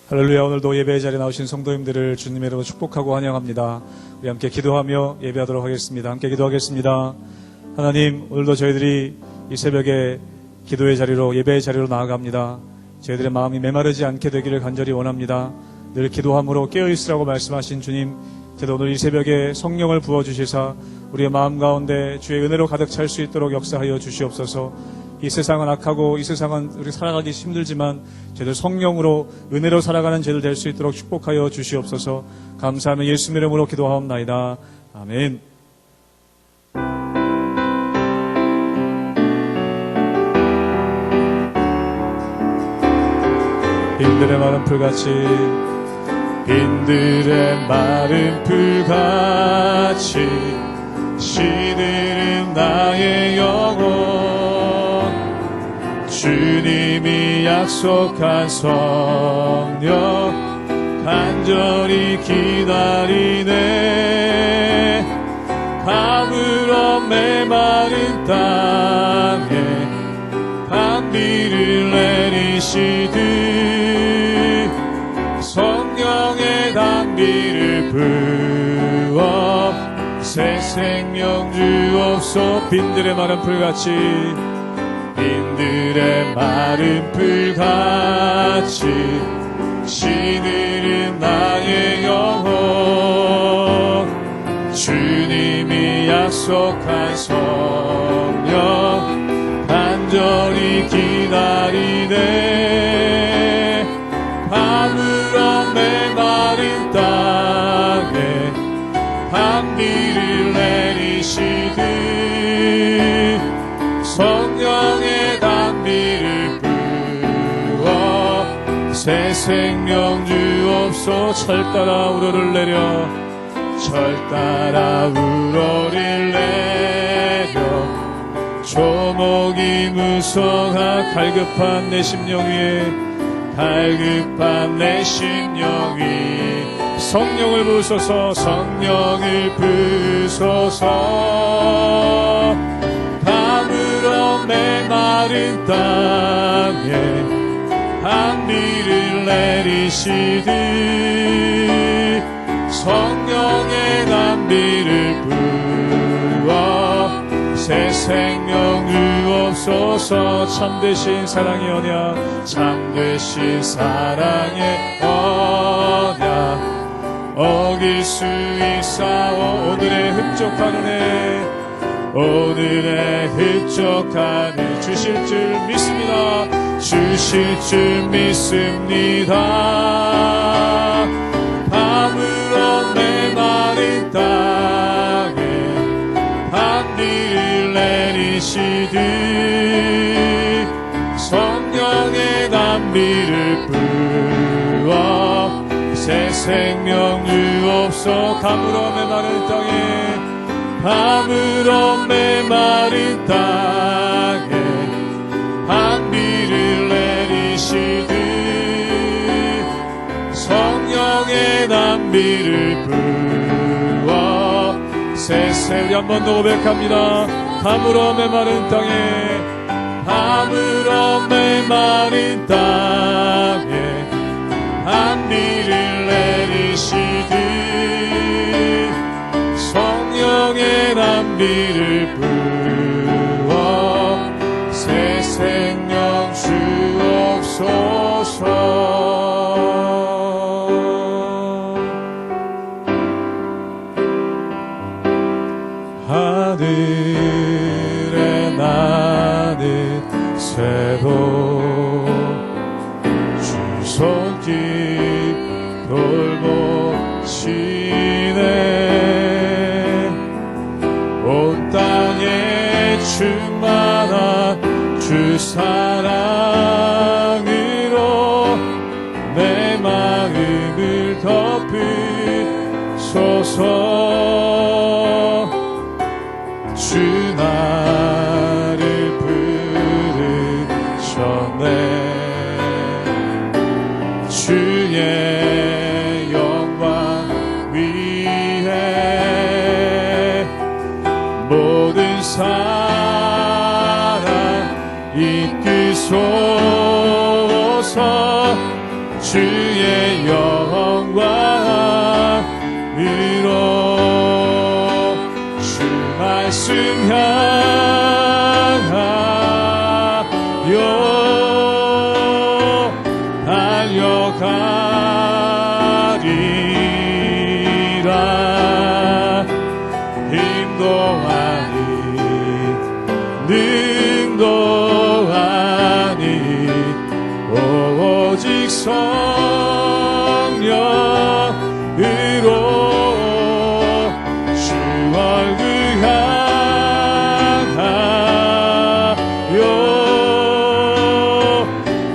할렐루야. 오늘도 예배의 자리에 나오신 성도님들을 주님의 이름으로 축복하고 환영합니다. 우리 함께 기도하며 예배하도록 하겠습니다. 함께 기도하겠습니다. 하나님, 오늘도 저희들이 이 새벽에 기도의 자리로, 예배의 자리로 나아갑니다. 저희들의 마음이 메마르지 않게 되기를 간절히 원합니다. 늘 기도함으로 깨어있으라고 말씀하신 주님, 저도 오늘 이 새벽에 성령을 부어주시사 우리의 마음 가운데 주의 은혜로 가득 찰 수 있도록 역사하여 주시옵소서. 이 세상은 악하고 이 세상은 우리 살아가기 힘들지만 저희들 성령으로 은혜로 살아가는 저희들 될 수 있도록 축복하여 주시옵소서. 감사하며 예수님 이름으로 기도하옵나이다. 아멘. 빈들의 마른 풀같이, 빈들의 마른 풀같이 시들은 나의 영혼, 주님이 약속한 성령 간절히 기다리네. 가물어 메마른 땅에 단비를 내리시듯 성령의 단비를 부어 새 생명 주옵소. 빈들의 마른 풀같이, 빈들의 마른 풀같이 시들은 나의 영혼, 주님이 약속한 성령 간절히 기다리네. 밤으로 메마른 땅에 단비를 내리시듯 성령의 단비를 부어 새 생명 주옵소. 철 따라 우러를 내려, 철 따라 우러를 내려 조목이 무성하. 갈급한 내 심령 위에, 갈급한 내 심령 위에 성령을 부으소서. 성령을 부으소서. 가물어 메마른 땅에 단비를 내리시듯 성령의 단비를 부어 새 생명 주옵소서. 참되신 사랑의 언약, 참되신 사랑의 언약 어길 수 있사오. 오늘의 흡족한 은혜, 오늘의 흡족한 은혜 주실 줄 믿습니다. 주실 줄 믿습니다. 밤으로 메마른 땅에 단비를 내리시듯 성령의 단비를 부어 새 생명 주옵소. 가물어 메마른 땅에, 밤으로 메마른 땅에 단비를 내리시듯 성령의 단비를 부어 새 생명. 한 번 더 고백합니다. 밤으로 메마른 땅에, 밤으로 메마른 땅에 단비를 내리시듯 성령의 단비를 부어 새 생명 주옵소서. 하늘에 나는 새로 주 손길 돌보시네. 온 땅에 충만한 주 사랑으로 내 마음을 덮으소서. 주 나를 부르셨네. 주의 영광 위에 모든 사랑 이끄소서. 주의 영광으로 주 말씀 향하여 달려가리라. 힘도 아니 능도 아니 오직 성령으로 주 얼굴 향하여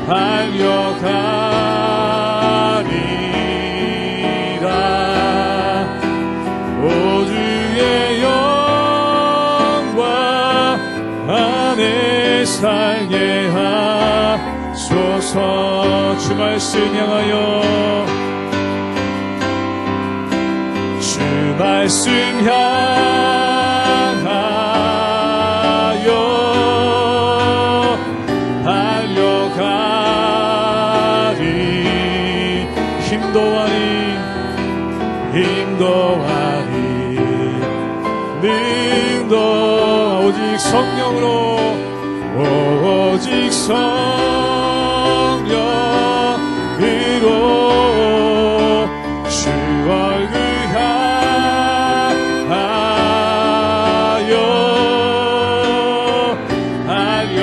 달려가리라. 오 주의 영광 안에 살게 하소서. 주 말씀 향하여 주 말씀 향하여 달려가리. 힘도 아니 능도 오직 성령으로 오직 성령으로 주 얼굴 향하여 달려가리라.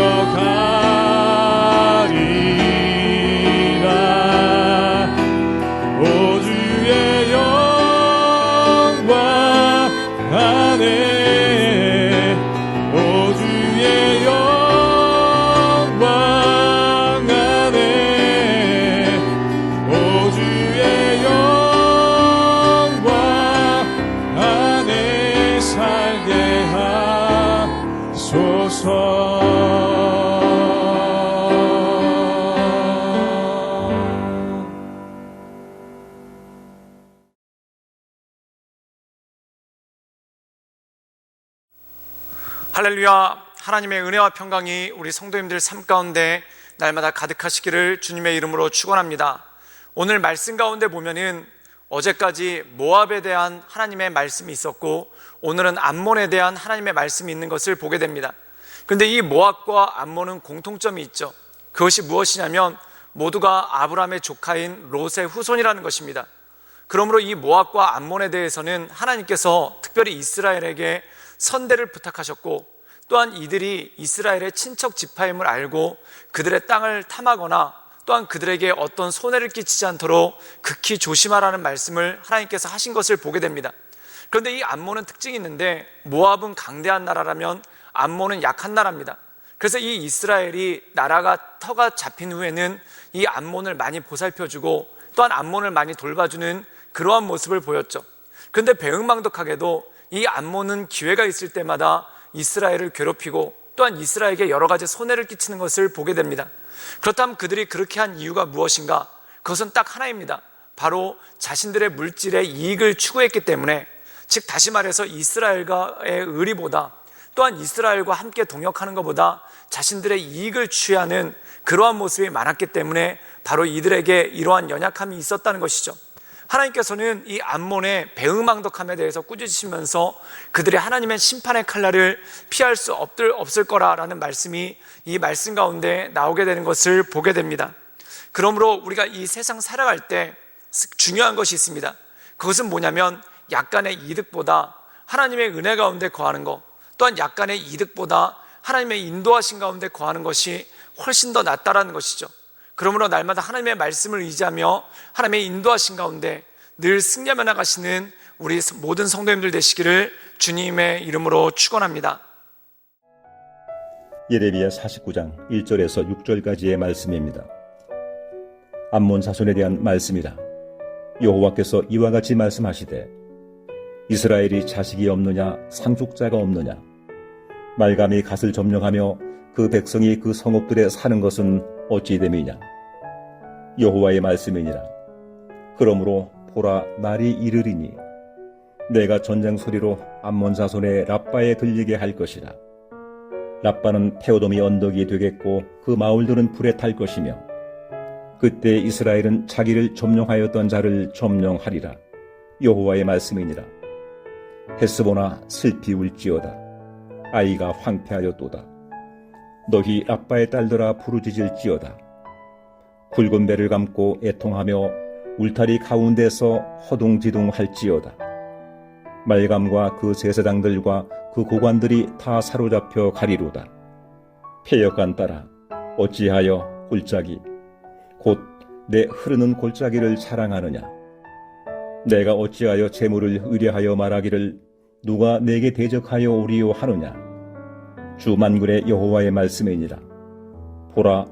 오 주의 영광 안에 오 주의 영광 안에 오 주의 영광 안에 살게 하소서. 할렐루야. 하나님의 은혜와 평강이 우리 성도님들 삶 가운데 날마다 가득하시기를 주님의 이름으로 축원합니다. 오늘 말씀 가운데 보면은 어제까지 모압에 대한 하나님의 말씀이 있었고 오늘은 암몬에 대한 하나님의 말씀이 있는 것을 보게 됩니다. 그런데 이 모압과 암몬은 공통점이 있죠. 그것이 무엇이냐면 모두가 아브라함의 조카인 롯의 후손이라는 것입니다. 그러므로 이 모압과 암몬에 대해서는 하나님께서 특별히 이스라엘에게 선대를 부탁하셨고 또한 이들이 이스라엘의 친척 지파임을 알고 그들의 땅을 탐하거나 또한 그들에게 어떤 손해를 끼치지 않도록 극히 조심하라는 말씀을 하나님께서 하신 것을 보게 됩니다. 그런데 이 암몬은 특징이 있는데 모압은 강대한 나라라면 암몬은 약한 나라입니다. 그래서 이 이스라엘이 나라가 터가 잡힌 후에는 이 암몬을 많이 보살펴주고 또한 암몬을 많이 돌봐주는 그러한 모습을 보였죠. 그런데 배은망덕하게도 이 암몬은 기회가 있을 때마다 이스라엘을 괴롭히고 또한 이스라엘에게 여러 가지 손해를 끼치는 것을 보게 됩니다. 그렇다면 그들이 그렇게 한 이유가 무엇인가? 그것은 딱 하나입니다. 바로 자신들의 물질의 이익을 추구했기 때문에, 즉 다시 말해서 이스라엘과의 의리보다 또한 이스라엘과 함께 동역하는 것보다 자신들의 이익을 취하는 그러한 모습이 많았기 때문에 바로 이들에게 이러한 연약함이 있었다는 것이죠. 하나님께서는 이 암몬의 배은망덕함에 대해서 꾸짖으시면서 그들이 하나님의 심판의 칼날을 피할 수 없을 거라라는 말씀이 이 말씀 가운데 나오게 되는 것을 보게 됩니다. 그러므로 우리가 이 세상 살아갈 때 중요한 것이 있습니다. 그것은 뭐냐면 약간의 이득보다 하나님의 은혜 가운데 거하는 것, 또한 약간의 이득보다 하나님의 인도하신 가운데 거하는 것이 훨씬 더 낫다라는 것이죠. 그러므로 날마다 하나님의 말씀을 의지하며 하나님의 인도하신 가운데 늘 승리하며 나가시는 우리 모든 성도님들 되시기를 주님의 이름으로 축원합니다. 예레미야 49장 1절에서 6절까지의 말씀입니다. 암몬 자손에 대한 말씀이라. 여호와께서 이와 같이 말씀하시되 이스라엘이 자식이 없느냐 상속자가 없느냐 말감이 갓을 점령하며 그 백성이 그 성읍들에 사는 것은 어찌 됨이냐. 여호와의 말씀이니라. 그러므로 보라, 날이 이르리니 내가 전쟁 소리로 암몬 자손의 라빠에 들리게 할 것이라. 라빠는 페오돔이 언덕이 되겠고 그 마을들은 불에 탈 것이며 그때 이스라엘은 자기를 점령하였던 자를 점령하리라. 여호와의 말씀이니라. 헤스보나 슬피 울지어다. 아이가 황폐하였도다. 너희 라빠의 딸들아 부르짖을지어다. 굵은 배를 감고 애통하며 울타리 가운데서 허둥지둥할지어다. 말감과 그 제사장들과 그 고관들이 다 사로잡혀 가리로다. 패역한 딸아, 어찌하여 골짜기 곧 내 흐르는 골짜기를 자랑하느냐. 내가 어찌하여 재물을 의뢰하여 말하기를 누가 내게 대적하여 오리요 하느냐. 주 만군의 여호와의 말씀이니라. 보라,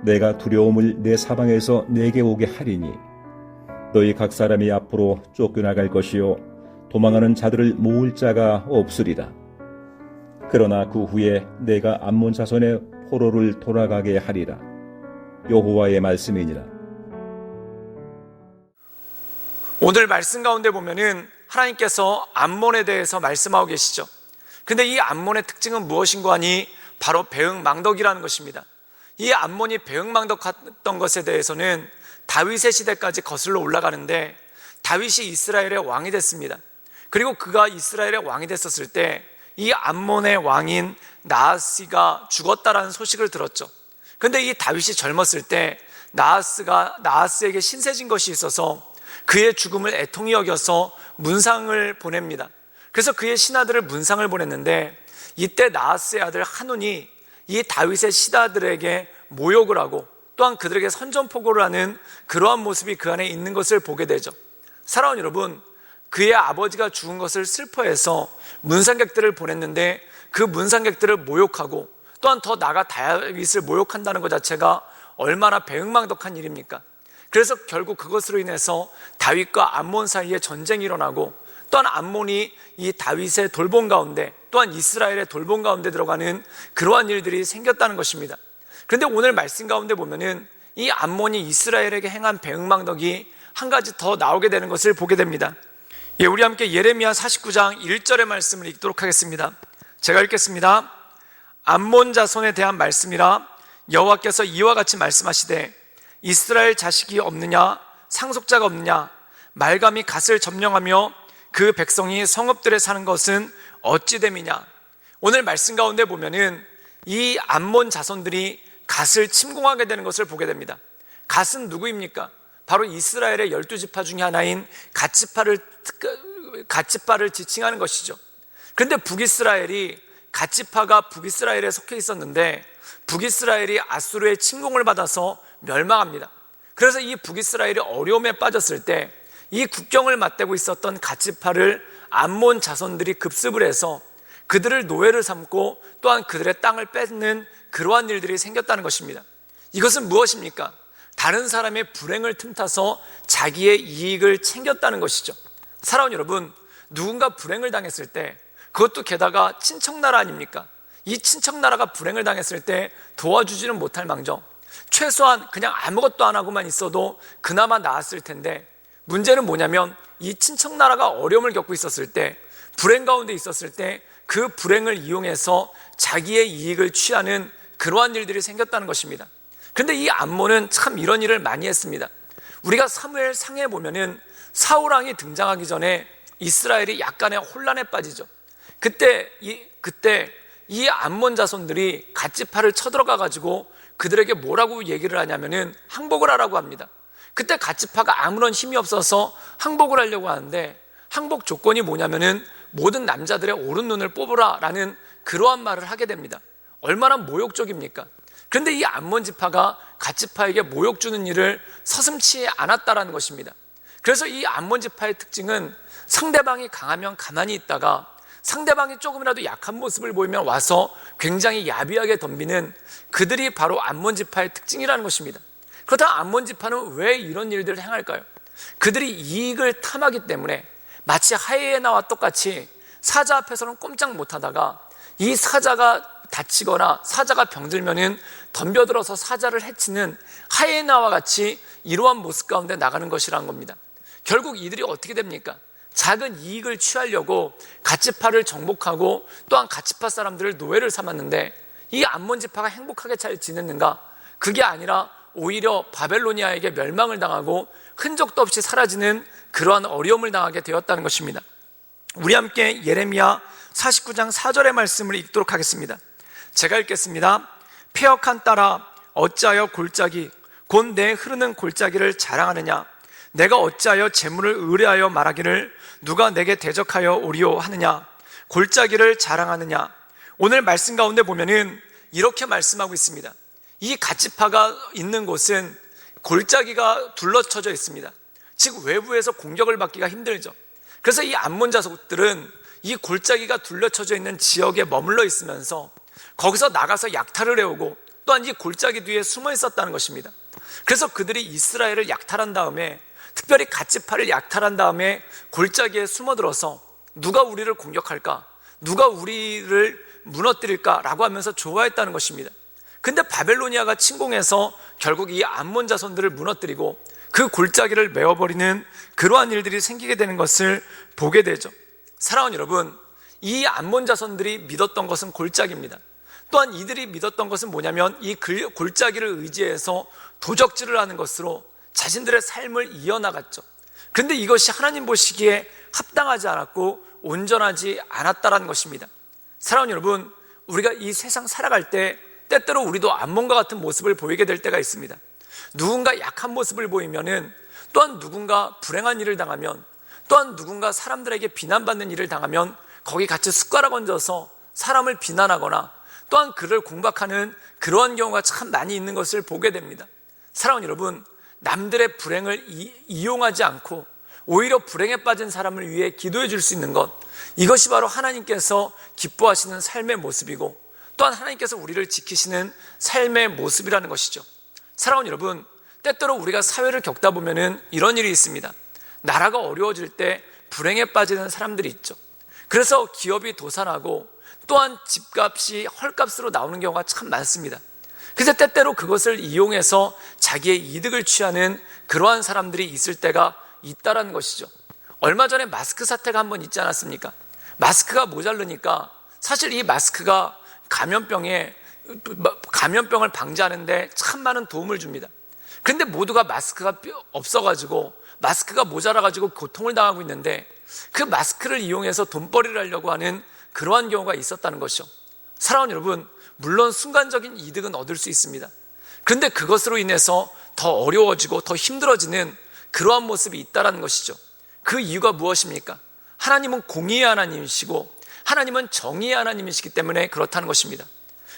내가 두려움을 내 사방에서 내게 오게 하리니 너희 각 사람이 앞으로 쫓겨나갈 것이요 도망하는 자들을 모을 자가 없으리라. 그러나 그 후에 내가 암몬 자손의 포로를 돌아가게 하리라. 여호와의 말씀이니라. 오늘 말씀 가운데 보면은 하나님께서 암몬에 대해서 말씀하고 계시죠. 근데 이 암몬의 특징은 무엇인가 하니 바로 배응망덕이라는 것입니다. 이 암몬이 배응망덕했던 것에 대해서는 다윗의 시대까지 거슬러 올라가는데 다윗이 이스라엘의 왕이 됐습니다. 그리고 그가 이스라엘의 왕이 됐었을 때 이 암몬의 왕인 나하스가 죽었다라는 소식을 들었죠. 근데 이 다윗이 젊었을 때 나하스에게 신세진 것이 있어서 그의 죽음을 애통히 여겨서 문상을 보냅니다. 그래서 그의 신하들을 문상을 보냈는데 이때 나하스의 아들 한운이 이 다윗의 신하들에게 모욕을 하고 또한 그들에게 선전포고를 하는 그러한 모습이 그 안에 있는 것을 보게 되죠. 사랑하는 여러분, 그의 아버지가 죽은 것을 슬퍼해서 문상객들을 보냈는데 그 문상객들을 모욕하고 또한 더 나아가 다윗을 모욕한다는 것 자체가 얼마나 배응망덕한 일입니까? 그래서 결국 그것으로 인해서 다윗과 암몬 사이에 전쟁이 일어나고 또한 암몬이 이 다윗의 돌봄 가운데 또한 이스라엘의 돌봄 가운데 들어가는 그러한 일들이 생겼다는 것입니다. 그런데 오늘 말씀 가운데 보면은 이 암몬이 이스라엘에게 행한 배응망덕이 한 가지 더 나오게 되는 것을 보게 됩니다. 우리 함께 예레미야 49장 1절의 말씀을 읽도록 하겠습니다. 제가 읽겠습니다. 암몬 자손에 대한 말씀이라 여호와께서 이와 같이 말씀하시되 이스라엘 자식이 없느냐 상속자가 없느냐 말감이 갓을 점령하며 그 백성이 성읍들에 사는 것은 어찌 됨이냐. 오늘 말씀 가운데 보면은 이 암몬 자손들이 갓을 침공하게 되는 것을 보게 됩니다. 갓은 누구입니까? 바로 이스라엘의 12지파 중에 하나인 갓지파를 지칭하는 것이죠. 그런데 북이스라엘이 갓지파가 북이스라엘에 속해 있었는데 북이스라엘이 아수르의 침공을 받아서 멸망합니다. 그래서 이 북이스라엘이 어려움에 빠졌을 때 이 국경을 맞대고 있었던 갓지파를 암몬 자손들이 급습을 해서 그들을 노예를 삼고 또한 그들의 땅을 뺏는 그러한 일들이 생겼다는 것입니다. 이것은 무엇입니까? 다른 사람의 불행을 틈타서 자기의 이익을 챙겼다는 것이죠. 사랑하는 여러분, 누군가 불행을 당했을 때 그것도 게다가 친척나라 아닙니까? 이 친척나라가 불행을 당했을 때 도와주지는 못할 망정 최소한 그냥 아무것도 안 하고만 있어도 그나마 나았을 텐데 문제는 뭐냐면 이 친척나라가 어려움을 겪고 있었을 때 불행 가운데 있었을 때 그 불행을 이용해서 자기의 이익을 취하는 그러한 일들이 생겼다는 것입니다. 그런데 이 암몬은 참 이런 일을 많이 했습니다. 우리가 사무엘 상에 보면은 사울왕이 등장하기 전에 이스라엘이 약간의 혼란에 빠지죠. 그때 이 암몬 자손들이 갓지파를 쳐들어가 가지고 그들에게 뭐라고 얘기를 하냐면은 항복을 하라고 합니다. 그때 갓지파가 아무런 힘이 없어서 항복을 하려고 하는데 항복 조건이 뭐냐면은 모든 남자들의 오른 눈을 뽑으라라는 그러한 말을 하게 됩니다. 얼마나 모욕적입니까? 그런데 이 암몬 지파가 갓지파에게 모욕 주는 일을 서슴지 않았다라는 것입니다. 그래서 이 암몬 지파의 특징은 상대방이 강하면 가만히 있다가 상대방이 조금이라도 약한 모습을 보이면 와서 굉장히 야비하게 덤비는 그들이 바로 암몬 지파의 특징이라는 것입니다. 그렇다면 암몬 지파는 왜 이런 일들을 행할까요? 그들이 이익을 탐하기 때문에 마치 하이에나와 똑같이 사자 앞에서는 꼼짝 못하다가 이 사자가 다치거나 사자가 병들면은 덤벼들어서 사자를 해치는 하이에나와 같이 이러한 모습 가운데 나가는 것이라는 겁니다. 결국 이들이 어떻게 됩니까? 작은 이익을 취하려고 갓지파를 정복하고 또한 갓지파 사람들을 노예를 삼았는데 이 암몬 지파가 행복하게 잘 지냈는가? 그게 아니라 오히려 바벨로니아에게 멸망을 당하고 흔적도 없이 사라지는 그러한 어려움을 당하게 되었다는 것입니다. 우리 함께 예레미야 49장 4절의 말씀을 읽도록 하겠습니다. 제가 읽겠습니다. 패역한 딸아, 어찌하여 골짜기 곧 내 흐르는 골짜기를 자랑하느냐? 내가 어찌하여 재물을 의뢰하여 말하기를 누가 내게 대적하여 오리오 하느냐? 골짜기를 자랑하느냐? 오늘 말씀 가운데 보면은 이렇게 말씀하고 있습니다. 이 갓지파가 있는 곳은 골짜기가 둘러쳐져 있습니다. 즉 외부에서 공격을 받기가 힘들죠. 그래서 이 암몬 자손들은 이 골짜기가 둘러쳐져 있는 지역에 머물러 있으면서 거기서 나가서 약탈을 해오고 또한 이 골짜기 뒤에 숨어 있었다는 것입니다. 그래서 그들이 이스라엘을 약탈한 다음에, 특별히 갓지파를 약탈한 다음에 골짜기에 숨어들어서 누가 우리를 공격할까? 누가 우리를 무너뜨릴까? 라고 하면서 좋아했다는 것입니다. 근데 바벨로니아가 침공해서 결국 이 암몬 자손들을 무너뜨리고 그 골짜기를 메워버리는 그러한 일들이 생기게 되는 것을 보게 되죠. 사랑하는 여러분, 이 암몬 자손들이 믿었던 것은 골짜기입니다. 또한 이들이 믿었던 것은 뭐냐면 이 골짜기를 의지해서 도적질을 하는 것으로 자신들의 삶을 이어나갔죠. 그런데 이것이 하나님 보시기에 합당하지 않았고 온전하지 않았다라는 것입니다. 사랑하는 여러분, 우리가 이 세상 살아갈 때 때때로 우리도 암몬과 같은 모습을 보이게 될 때가 있습니다. 누군가 약한 모습을 보이면은, 또한 누군가 불행한 일을 당하면, 또한 누군가 사람들에게 비난받는 일을 당하면 거기 같이 숟가락 얹어서 사람을 비난하거나 또한 그를 공박하는 그러한 경우가 참 많이 있는 것을 보게 됩니다. 사랑하는 여러분, 남들의 불행을 이용하지 않고 오히려 불행에 빠진 사람을 위해 기도해 줄 수 있는 것, 이것이 바로 하나님께서 기뻐하시는 삶의 모습이고 또한 하나님께서 우리를 지키시는 삶의 모습이라는 것이죠. 사랑하는 여러분, 때때로 우리가 사회를 겪다 보면은 이런 일이 있습니다. 나라가 어려워질 때 불행에 빠지는 사람들이 있죠. 그래서 기업이 도산하고 또한 집값이 헐값으로 나오는 경우가 참 많습니다. 그래서 때때로 그것을 이용해서 자기의 이득을 취하는 그러한 사람들이 있을 때가 있다라는 것이죠. 얼마 전에 마스크 사태가 한번 있지 않았습니까? 마스크가 모자르니까 사실 이 마스크가 감염병을 방지하는데 참 많은 도움을 줍니다. 그런데 모두가 마스크가 없어가지고, 마스크가 모자라가지고 고통을 당하고 있는데 그 마스크를 이용해서 돈벌이를 하려고 하는 그러한 경우가 있었다는 것이죠. 사랑하는 여러분, 물론 순간적인 이득은 얻을 수 있습니다. 그런데 그것으로 인해서 더 어려워지고 더 힘들어지는 그러한 모습이 있다는 것이죠. 그 이유가 무엇입니까? 하나님은 공의의 하나님이시고 하나님은 정의의 하나님이시기 때문에 그렇다는 것입니다.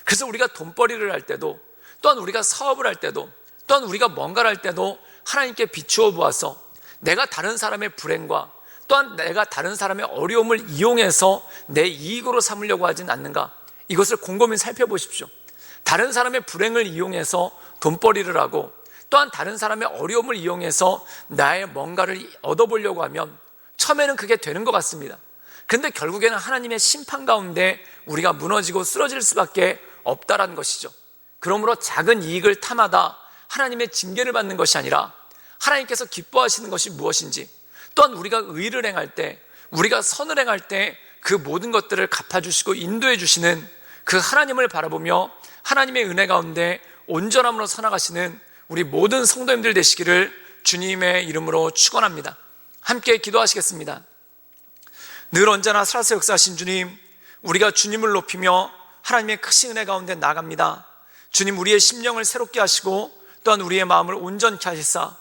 그래서 우리가 돈벌이를 할 때도, 또한 우리가 사업을 할 때도, 또한 우리가 뭔가를 할 때도 하나님께 비추어 보아서 내가 다른 사람의 불행과 또한 내가 다른 사람의 어려움을 이용해서 내 이익으로 삼으려고 하진 않는가, 이것을 곰곰이 살펴보십시오. 다른 사람의 불행을 이용해서 돈벌이를 하고 또한 다른 사람의 어려움을 이용해서 나의 뭔가를 얻어보려고 하면 처음에는 그게 되는 것 같습니다. 그런데 결국에는 하나님의 심판 가운데 우리가 무너지고 쓰러질 수밖에 없다라는 것이죠. 그러므로 작은 이익을 탐하다 하나님의 징계를 받는 것이 아니라 하나님께서 기뻐하시는 것이 무엇인지, 또한 우리가 의를 행할 때, 우리가 선을 행할 때 그 모든 것들을 갚아주시고 인도해 주시는 그 하나님을 바라보며 하나님의 은혜 가운데 온전함으로 살아가시는 우리 모든 성도님들 되시기를 주님의 이름으로 축원합니다. 함께 기도하시겠습니다. 늘 언제나 살아서 역사하신 주님, 우리가 주님을 높이며 하나님의 크신 은혜 가운데 나갑니다. 주님, 우리의 심령을 새롭게 하시고 또한 우리의 마음을 온전케 하시사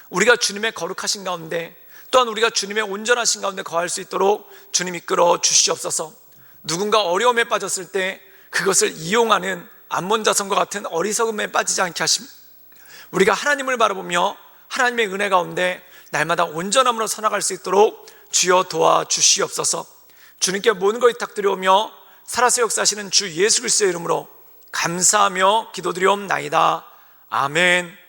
우리가 주님의 거룩하신 가운데, 또한 우리가 주님의 온전하신 가운데 거할 수 있도록 주님 이끌어 주시옵소서. 누군가 어려움에 빠졌을 때 그것을 이용하는 암몬 자손과 같은 어리석음에 빠지지 않게 하십니다. 우리가 하나님을 바라보며 하나님의 은혜 가운데 날마다 온전함으로 살아갈 수 있도록 주여 도와주시옵소서. 주님께 모든 것 부탁드려오며 살아서 역사하시는 주 예수 그리스도의 이름으로 감사하며 기도드리옵나이다. 아멘.